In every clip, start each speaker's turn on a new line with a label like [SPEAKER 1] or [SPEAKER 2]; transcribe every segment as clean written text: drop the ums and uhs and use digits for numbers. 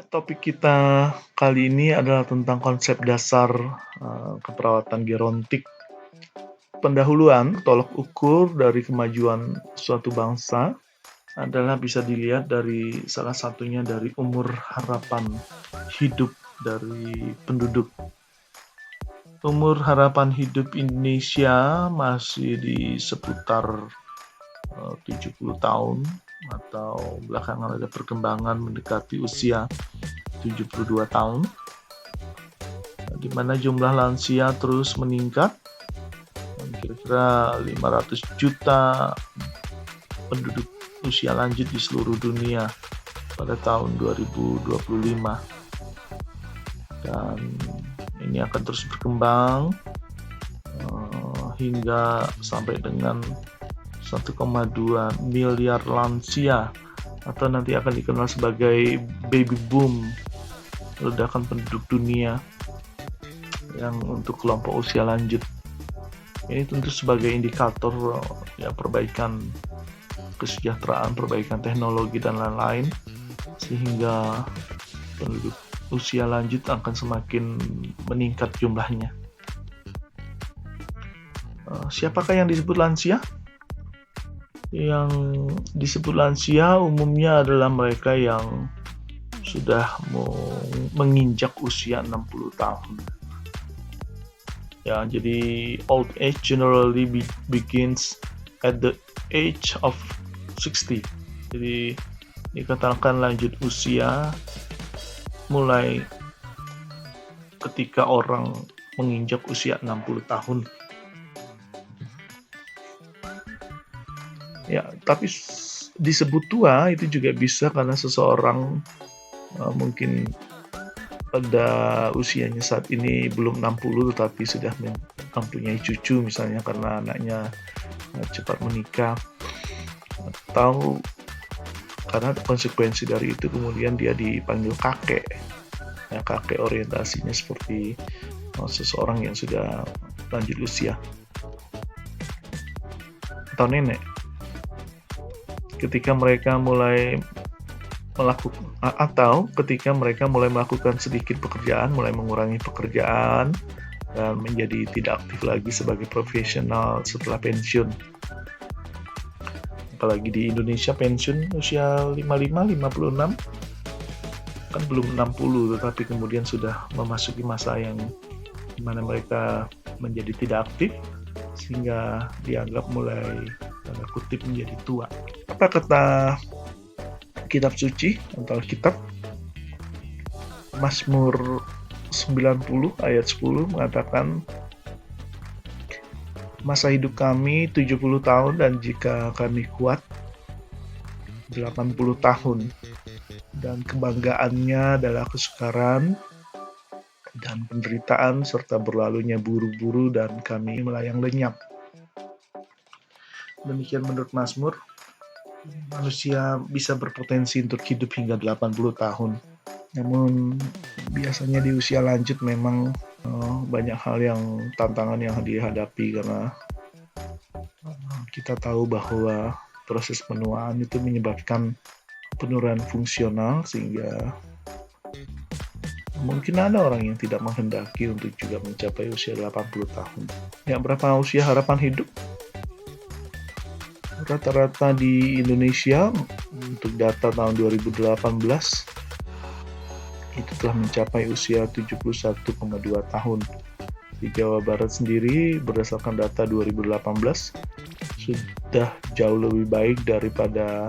[SPEAKER 1] Topik kita kali ini adalah tentang konsep dasar keperawatan gerontik. Pendahuluan tolok ukur dari kemajuan suatu bangsa adalah bisa dilihat dari salah satunya dari umur harapan hidup dari penduduk. Umur harapan hidup Indonesia masih di seputar 70 tahun atau belakangan ada perkembangan mendekati usia 72 tahun, di mana jumlah lansia terus meningkat. Kira-kira 500 juta penduduk usia lanjut di seluruh dunia pada tahun 2025. Dan ini akan terus berkembang hingga sampai dengan 1,2 miliar lansia, atau nanti akan dikenal sebagai baby boom, ledakan penduduk dunia yang untuk kelompok usia lanjut. Ini tentu sebagai indikator perbaikan kesejahteraan, perbaikan teknologi dan lain-lain, sehingga penduduk usia lanjut akan semakin meningkat jumlahnya. Siapakah yang disebut lansia? Yang disebut lansia umumnya adalah mereka yang sudah menginjak usia 60 tahun. Ya, jadi old age generally begins at the age of 60. Jadi dikatakan lanjut usia mulai ketika orang menginjak usia 60 tahun. Ya, tapi disebut tua itu juga bisa karena seseorang mungkin pada usianya saat ini belum 60 tetapi sudah mempunyai cucu, misalnya karena anaknya cepat menikah, atau karena konsekuensi dari itu kemudian dia dipanggil kakek. Ya, kakek orientasinya seperti seseorang yang sudah lanjut usia, atau nenek. Ketika mereka mulai melakukan sedikit pekerjaan, mulai mengurangi pekerjaan dan menjadi tidak aktif lagi sebagai profesional setelah pensiun. Apalagi di Indonesia pensiun usia 55-56 kan belum 60, tetapi kemudian sudah memasuki masa yang dimana mereka menjadi tidak aktif sehingga dianggap mulai tanda kutip menjadi tua. Apa kata kitab suci atau kitab? Mazmur 90 ayat 10 mengatakan, masa hidup kami 70 tahun dan jika kami kuat 80 tahun, dan kebanggaannya adalah kesukaran dan penderitaan serta berlalunya buru-buru dan kami melayang lenyap. Demikian menurut Mazmur. Manusia bisa berpotensi untuk hidup hingga 80 tahun. Namun biasanya di usia lanjut memang banyak hal yang tantangan yang dihadapi, karena kita tahu bahwa proses penuaan itu menyebabkan penurunan fungsional, sehingga mungkin ada orang yang tidak menghendaki untuk juga mencapai usia 80 tahun. Ya, berapa usia harapan hidup? Rata-rata di Indonesia untuk data tahun 2018 itu telah mencapai usia 71,2 tahun. Di Jawa Barat sendiri berdasarkan data 2018 sudah jauh lebih baik daripada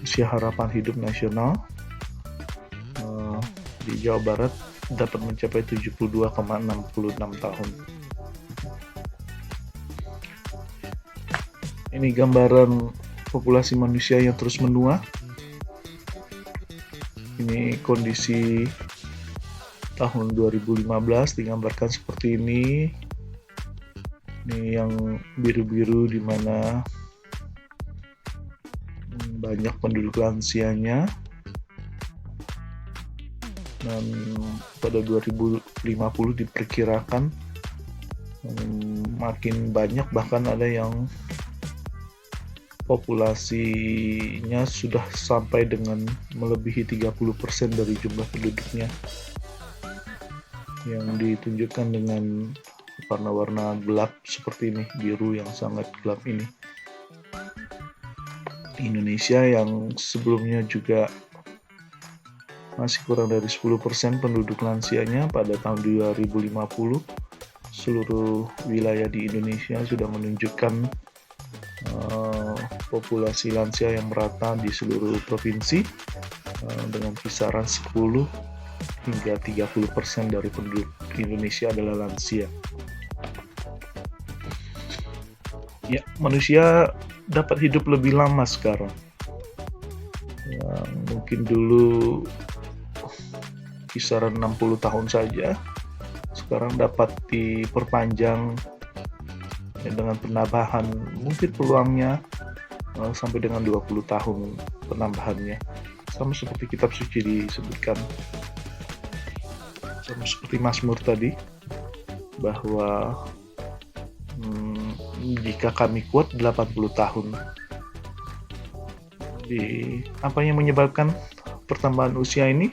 [SPEAKER 1] usia harapan hidup nasional. Di Jawa Barat dapat mencapai 72,66 tahun. Ini gambaran populasi manusia yang terus menua. Ini kondisi tahun 2015 digambarkan seperti ini. Ini yang biru-biru di mana banyak penduduk lansianya. Dan pada 2050 diperkirakan makin banyak, bahkan ada yang populasinya sudah sampai dengan melebihi 30% dari jumlah penduduknya, yang ditunjukkan dengan warna-warna gelap seperti ini, biru yang sangat gelap ini. Indonesia yang sebelumnya juga masih kurang dari 10% penduduk lansianya pada tahun 2050, seluruh wilayah di Indonesia sudah menunjukkan populasi lansia yang merata di seluruh provinsi dengan kisaran 10 hingga 30% dari penduduk Indonesia adalah lansia. Ya, manusia dapat hidup lebih lama sekarang. Yang mungkin dulu kisaran 60 tahun saja, sekarang dapat diperpanjang dengan penambahan, mungkin peluangnya sampai dengan 20 tahun penambahannya. Sama seperti kitab suci disebutkan, sama seperti Mazmur tadi, bahwa jika kami kuat 80 tahun. Apa yang menyebabkan pertambahan usia ini?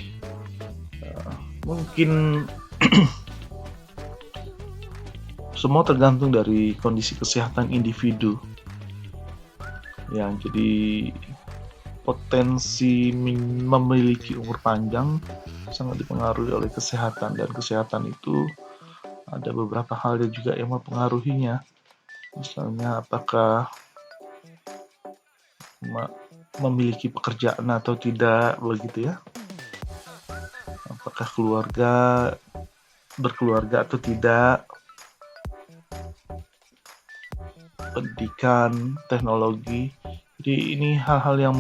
[SPEAKER 1] Mungkin semua tergantung dari kondisi kesehatan individu. Ya, jadi potensi memiliki umur panjang sangat dipengaruhi oleh kesehatan, dan kesehatan itu ada beberapa hal juga yang mempengaruhinya. Misalnya apakah memiliki pekerjaan atau tidak, begitu ya. Apakah berkeluarga atau tidak, pendidikan, teknologi. Jadi ini hal-hal yang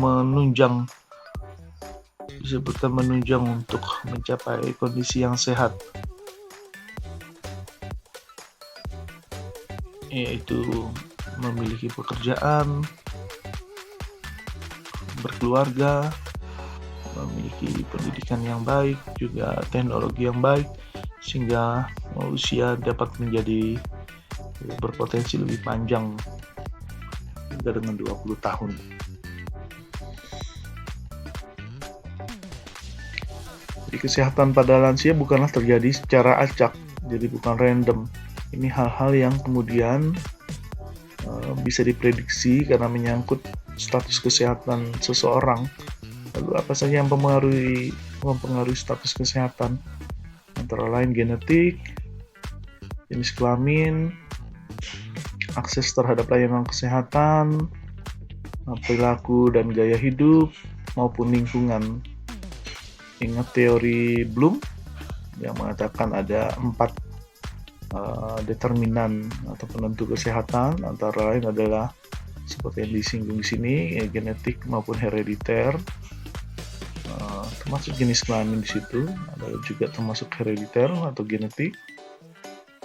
[SPEAKER 1] disebutkan menunjang untuk mencapai kondisi yang sehat, yaitu memiliki pekerjaan, berkeluarga, memiliki pendidikan yang baik, juga teknologi yang baik, sehingga usia dapat menjadi berpotensi lebih panjang hingga dengan 20 tahun. Jadi kesehatan pada lansia bukanlah terjadi secara acak, jadi bukan random. Ini hal-hal yang kemudian bisa diprediksi karena menyangkut status kesehatan seseorang. Lalu apa saja yang mempengaruhi status kesehatan? Antara lain genetik, jenis kelamin, akses terhadap layanan kesehatan, perilaku dan gaya hidup, maupun lingkungan. Ingat teori Bloom yang mengatakan ada 4 determinan atau penentu kesehatan, antara lain adalah seperti yang disinggung di sini, genetik maupun herediter, termasuk jenis kelamin di situ, ada juga termasuk herediter atau genetik,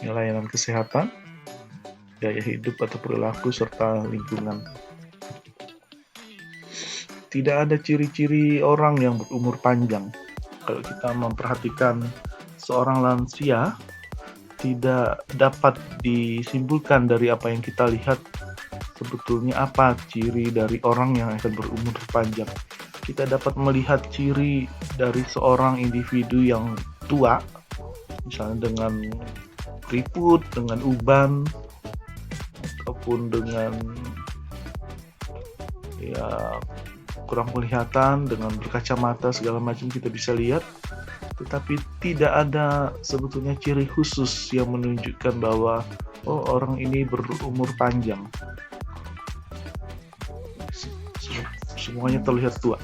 [SPEAKER 1] layanan kesehatan, gaya hidup atau perilaku, serta lingkungan. Tidak ada ciri-ciri orang yang berumur panjang. Kalau kita memperhatikan seorang lansia, tidak dapat disimpulkan dari apa yang kita lihat sebetulnya apa ciri dari orang yang akan berumur panjang. Kita dapat melihat ciri dari seorang individu yang tua, misalnya dengan keriput, dengan uban, ataupun dengan kurang penglihatan, dengan berkacamata, segala macam kita bisa lihat. Tetapi tidak ada sebetulnya ciri khusus yang menunjukkan bahwa orang ini berumur panjang. Semuanya terlihat tua.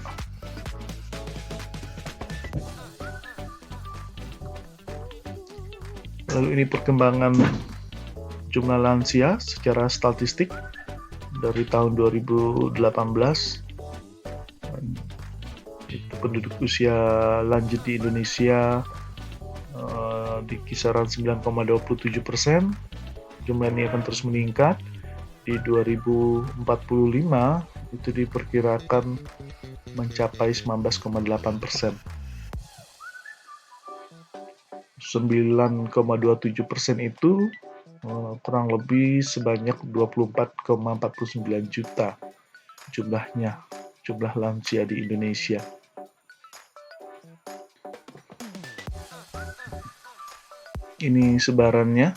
[SPEAKER 1] Lalu ini perkembangan jumlah lansia secara statistik dari tahun 2018. Penduduk usia lanjut di Indonesia di kisaran 9,27%. Jumlah ini akan terus meningkat. Di 2045 itu diperkirakan mencapai 19,8%. 9,27% itu kurang lebih sebanyak 24,49 juta jumlah lansia di Indonesia. Ini sebarannya,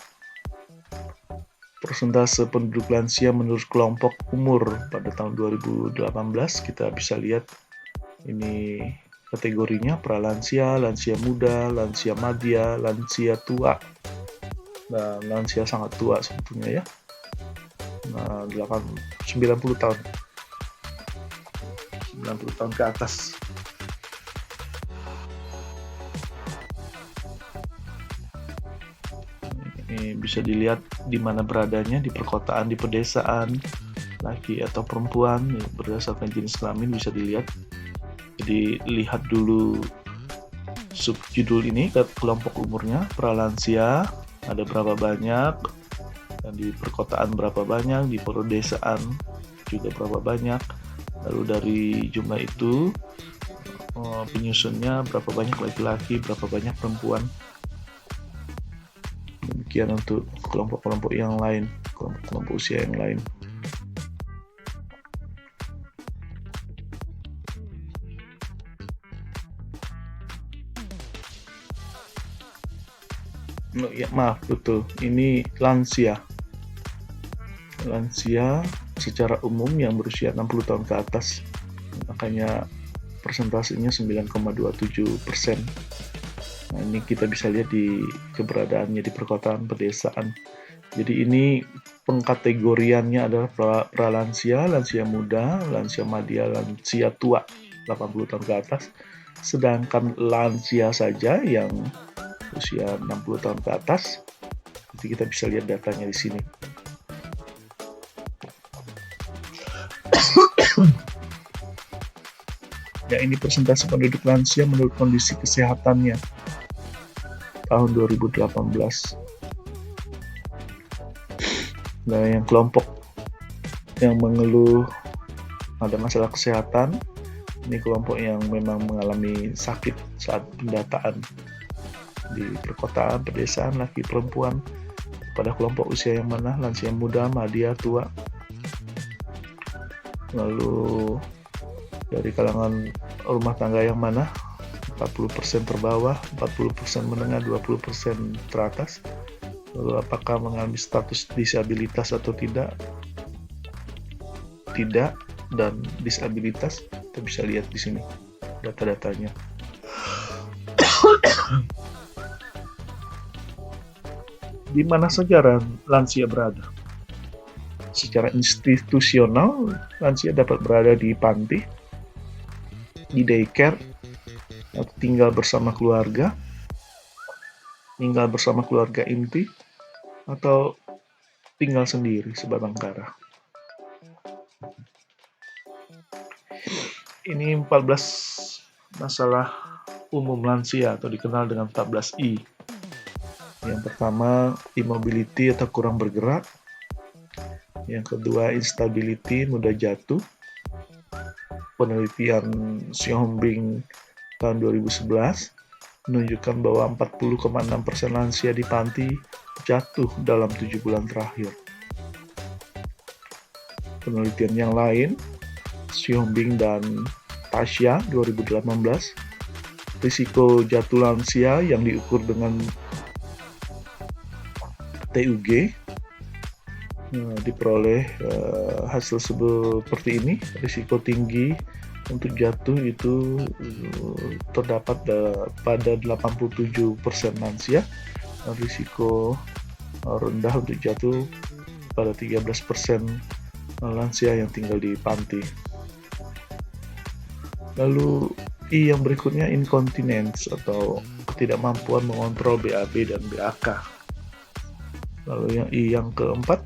[SPEAKER 1] persentase penduduk lansia menurut kelompok umur pada tahun 2018. Kita bisa lihat ini kategorinya: pralansia, lansia muda, lansia madya, lansia tua, dan lansia sangat tua sebetulnya ya. 90 tahun ke atas. Ini bisa dilihat di mana beradanya, di perkotaan, di pedesaan, laki atau perempuan, berdasarkan jenis kelamin bisa dilihat. Jadi lihat dulu subjudul ini, kelompok umurnya, pralansia ada berapa banyak, dan di perkotaan berapa banyak, di pedesaan juga berapa banyak. Lalu dari jumlah itu penyusunnya berapa banyak laki-laki, berapa banyak perempuan. Demikian untuk kelompok-kelompok yang lain, kelompok usia yang lain. Ya, maaf, betul. Ini lansia. Lansia secara umum yang berusia 60 tahun ke atas. Makanya persentasenya 9,27%. Nah, ini kita bisa lihat di keberadaannya di perkotaan, pedesaan. Jadi ini pengkategoriannya adalah pralansia, lansia muda, lansia madya, lansia tua 80 tahun ke atas. Sedangkan lansia saja yang usia 60 tahun ke atas, jadi kita bisa lihat datanya di sini. Ya, ini persentase penduduk lansia menurut kondisi kesehatannya tahun 2018. Nah, yang kelompok yang mengeluh ada masalah kesehatan, ini kelompok yang memang mengalami sakit saat pendataan di perkotaan, pedesaan, laki perempuan. Pada kelompok usia yang mana? Lansia muda, madya, tua. Lalu dari kalangan rumah tangga yang mana? 40% terbawah, 40% menengah, 20% teratas. Lalu apakah mengalami status disabilitas atau tidak? Tidak, dan disabilitas kita bisa lihat di sini data-datanya. Di mana saja lansia berada? Secara institusional, lansia dapat berada di panti, di daycare, atau tinggal bersama keluarga inti, atau tinggal sendiri sebatang kara. Ini 14 masalah umum lansia atau dikenal dengan 14I. Yang pertama, immobility atau kurang bergerak. Yang kedua, instability, mudah jatuh. Penelitian Xiaobing tahun 2011 menunjukkan bahwa 40,6% lansia di panti jatuh dalam 7 bulan terakhir. Penelitian yang lain, Xiaobing dan Tasya 2018, risiko jatuh lansia yang diukur dengan TUG diperoleh hasil seperti ini. Risiko tinggi untuk jatuh itu terdapat pada 87% lansia, dan risiko rendah untuk jatuh pada 13% lansia yang tinggal di panti. Lalu I yang berikutnya, incontinence atau ketidakmampuan mengontrol BAB dan BAK. Lalu yang I yang keempat,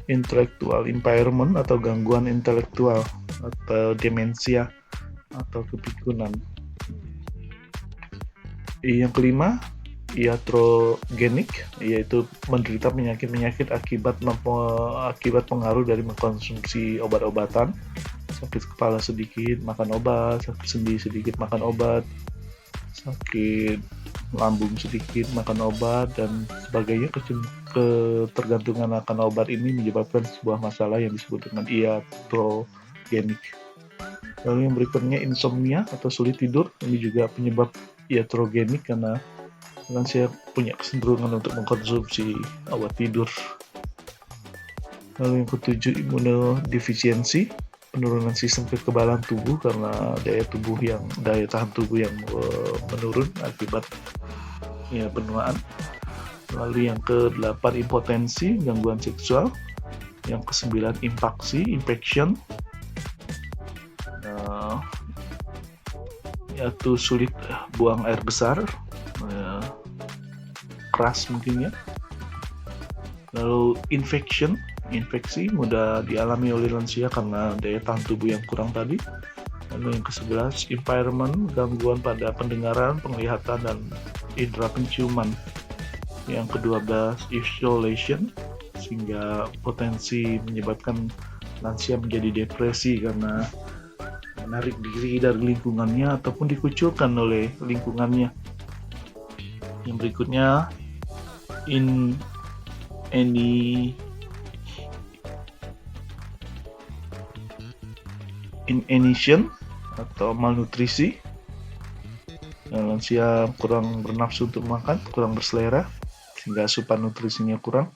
[SPEAKER 1] intellectual impairment atau gangguan intelektual atau demensia atau kepikunan. I yang kelima, iatrogenik, yaitu menderita penyakit-penyakit akibat pengaruh dari mengkonsumsi obat-obatan. Sakit kepala sedikit makan obat, sakit sendi sedikit makan obat, sakit lambung sedikit makan obat, dan sebagainya. Ketergantungan akan obat ini menyebabkan sebuah masalah yang disebut dengan iatrogenik. Lalu yang berikutnya insomnia atau sulit tidur, ini juga penyebab iatrogenik karena lansia punya kecenderungan untuk mengkonsumsi obat tidur. Lalu yang ketujuh imunodefisiensi, penurunan sistem kekebalan tubuh karena daya tahan tubuh yang menurun akibat penuaan. Lalu yang ke-8 impotensi, gangguan seksual. Yang ke-9 infection, yaitu sulit buang air besar, keras mungkin ya. Lalu infeksi mudah dialami oleh lansia karena daya tahan tubuh yang kurang tadi. Lalu yang ke-11 impairment, gangguan pada pendengaran, penglihatan, dan indera penciuman. Yang ke-12 isolation, sehingga potensi menyebabkan lansia menjadi depresi karena menarik diri dari lingkungannya ataupun dikucilkan oleh lingkungannya. Yang berikutnya inanition atau malnutrisi. Lansia kurang bernafsu untuk makan, kurang berselera, sehingga asupan nutrisinya kurang.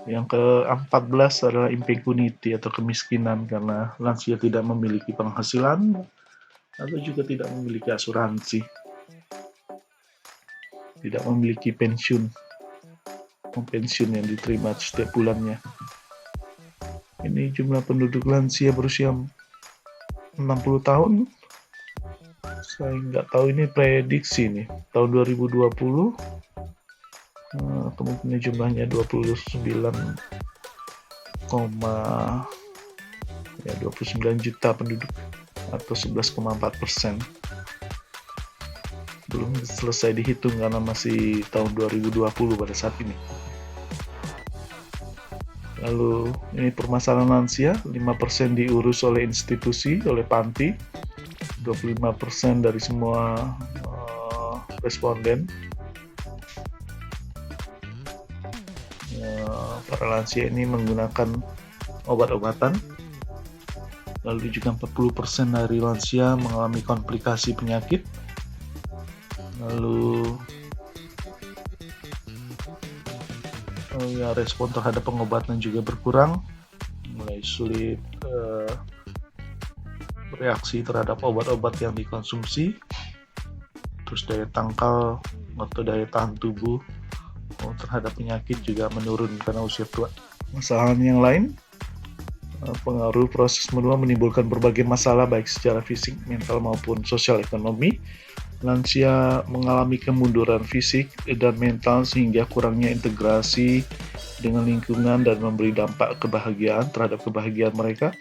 [SPEAKER 1] Yang ke-14 adalah impecunity atau kemiskinan karena lansia tidak memiliki penghasilan atau juga tidak memiliki asuransi, tidak memiliki pensiun yang diterima setiap bulannya. Ini jumlah penduduk lansia berusia 60 tahun. Saya nggak tahu, ini prediksi nih tahun 2020 kemungkinan jumlahnya 29 juta penduduk atau 11,4%. Belum selesai dihitung karena masih tahun 2020 pada saat ini. Lalu ini permasalahan lansia, 5% diurus oleh institusi, oleh panti, 25% dari semua responden. Para lansia ini menggunakan obat-obatan. Lalu juga 40% dari lansia mengalami komplikasi penyakit. Lalu respon terhadap pengobatan juga berkurang, mulai sulit bereaksi terhadap obat-obat yang dikonsumsi. Terus daya tangkal atau daya tahan tubuh terhadap penyakit juga menurun karena usia tua. Masalah yang lain, pengaruh proses menua menimbulkan berbagai masalah baik secara fisik, mental maupun sosial ekonomi. Lansia mengalami kemunduran fisik dan mental sehingga kurangnya integrasi dengan lingkungan dan memberi dampak kebahagiaan terhadap kebahagiaan mereka.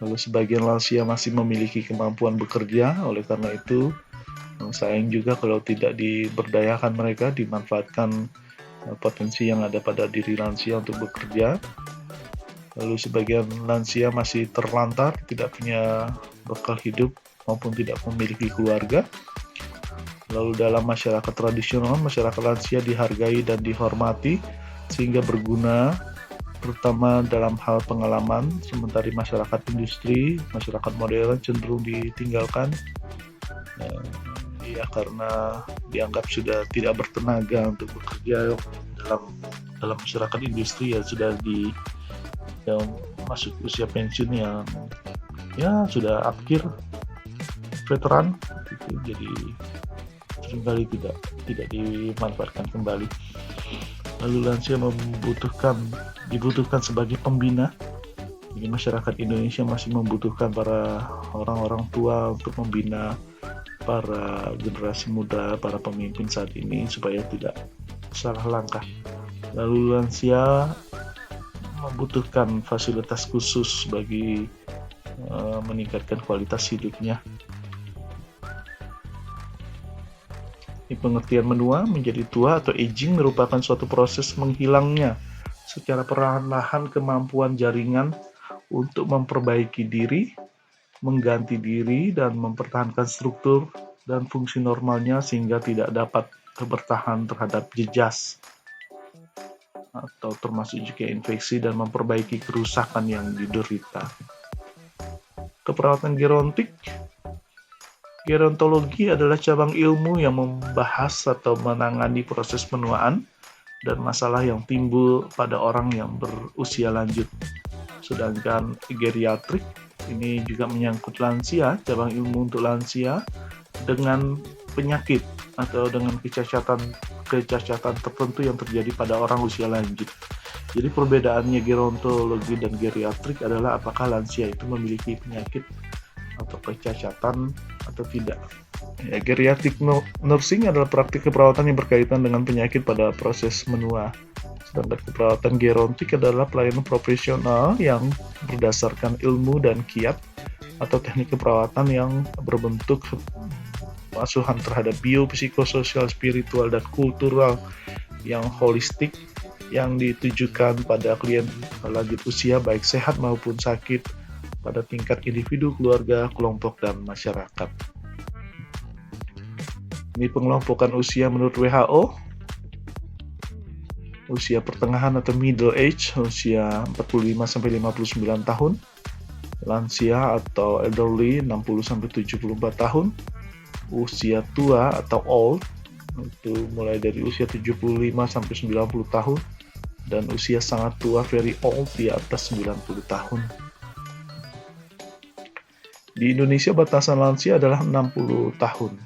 [SPEAKER 1] Lalu sebagian lansia masih memiliki kemampuan bekerja, oleh karena itu sayang juga kalau tidak diberdayakan mereka, dimanfaatkan potensi yang ada pada diri lansia untuk bekerja. Lalu sebagian lansia masih terlantar, tidak punya bekal hidup maupun tidak memiliki keluarga. Lalu dalam masyarakat tradisional, masyarakat lansia dihargai dan dihormati sehingga berguna, terutama dalam hal pengalaman, sementara masyarakat industri, masyarakat modern cenderung ditinggalkan karena dianggap sudah tidak bertenaga untuk bekerja. Dalam masyarakat industri sudah masuk usia pensiun yang sudah akhir, veteran gitu, jadi seringkali tidak dimanfaatkan kembali. Lalu lansia dibutuhkan sebagai pembina. Jadi masyarakat Indonesia masih membutuhkan para orang-orang tua untuk membina para generasi muda, para pemimpin saat ini supaya tidak salah langkah. Lalu lansia membutuhkan fasilitas khusus bagi meningkatkan kualitas hidupnya. Di pengertian menua menjadi tua atau aging merupakan suatu proses menghilangnya secara perlahan-lahan kemampuan jaringan untuk memperbaiki diri, mengganti diri, dan mempertahankan struktur dan fungsi normalnya sehingga tidak dapat bertahan terhadap jejas atau termasuk juga infeksi dan memperbaiki kerusakan yang diderita. keperawatan gerontik. Gerontologi adalah cabang ilmu yang membahas atau menangani proses penuaan dan masalah yang timbul pada orang yang berusia lanjut. Sedangkan geriatrik ini juga menyangkut lansia, cabang ilmu untuk lansia dengan penyakit atau dengan kecacatan tertentu yang terjadi pada orang usia lanjut. Jadi perbedaannya gerontologi dan geriatrik adalah apakah lansia itu memiliki penyakit atau kecacatan atau tidak. Ya, geriatric nursing adalah praktik keperawatan yang berkaitan dengan penyakit pada proses menua. Sedangkan keperawatan gerontik adalah pelayanan profesional yang berdasarkan ilmu dan kiat atau teknik keperawatan yang berbentuk asuhan terhadap biopsikososial, spiritual, dan kultural yang holistik yang ditujukan pada klien lanjut usia baik sehat maupun sakit pada tingkat individu, keluarga, kelompok, dan masyarakat. Ini pengelompokan usia menurut WHO. Usia pertengahan atau middle age, usia 45-59 tahun. Lansia atau elderly, 60-74 tahun. Usia tua atau old, itu mulai dari usia 75-90 tahun. Dan usia sangat tua, very old, di atas 90 tahun. Di Indonesia batasan lansia adalah 60 tahun.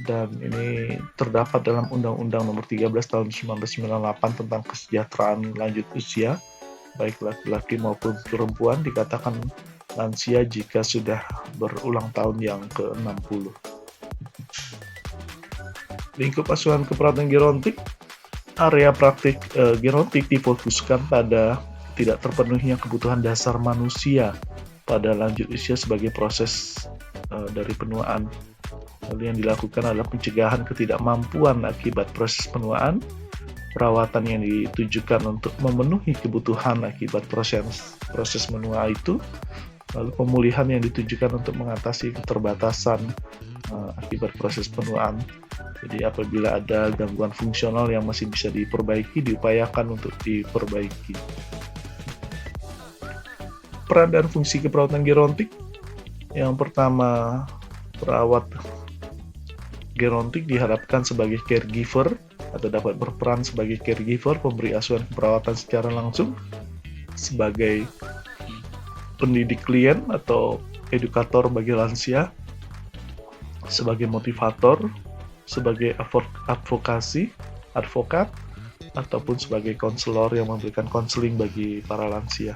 [SPEAKER 1] Dan ini terdapat dalam Undang-Undang Nomor 13 Tahun 1998 tentang kesejahteraan lanjut usia, baik laki-laki maupun perempuan dikatakan lansia jika sudah berulang tahun yang ke-60. Lingkup asuhan keperawatan gerontik. Area praktik gerontik difokuskan pada tidak terpenuhinya kebutuhan dasar manusia pada lanjut usia sebagai proses dari penuaan. Lalu yang dilakukan adalah pencegahan ketidakmampuan akibat proses penuaan, perawatan yang ditujukan untuk memenuhi kebutuhan akibat proses menua itu, lalu pemulihan yang ditujukan untuk mengatasi keterbatasan akibat proses penuaan. Jadi apabila ada gangguan fungsional yang masih bisa diperbaiki, diupayakan untuk diperbaiki. Peran dan fungsi keperawatan gerontik. Yang pertama, perawat gerontik diharapkan sebagai caregiver atau dapat berperan sebagai caregiver, pemberi asuhan keperawatan secara langsung, sebagai pendidik klien atau edukator bagi lansia, sebagai motivator, sebagai advokat, ataupun sebagai konselor yang memberikan konseling bagi para lansia.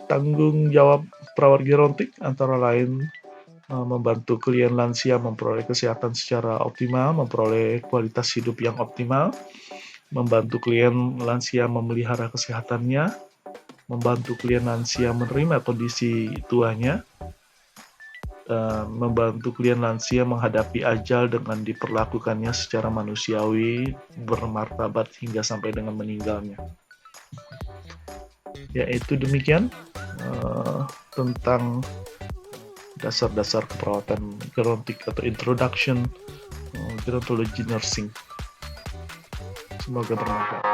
[SPEAKER 1] Tanggung jawab perawat gerontik antara lain membantu klien lansia memperoleh kesehatan secara optimal, memperoleh kualitas hidup yang optimal, membantu klien lansia memelihara kesehatannya, membantu klien lansia menerima kondisi tuanya, membantu klien lansia menghadapi ajal dengan diperlakukannya secara manusiawi, bermartabat hingga sampai dengan meninggalnya. Yaitu demikian tentang dasar-dasar keperawatan gerontik atau introduction gerontology nursing. Semoga bermanfaat.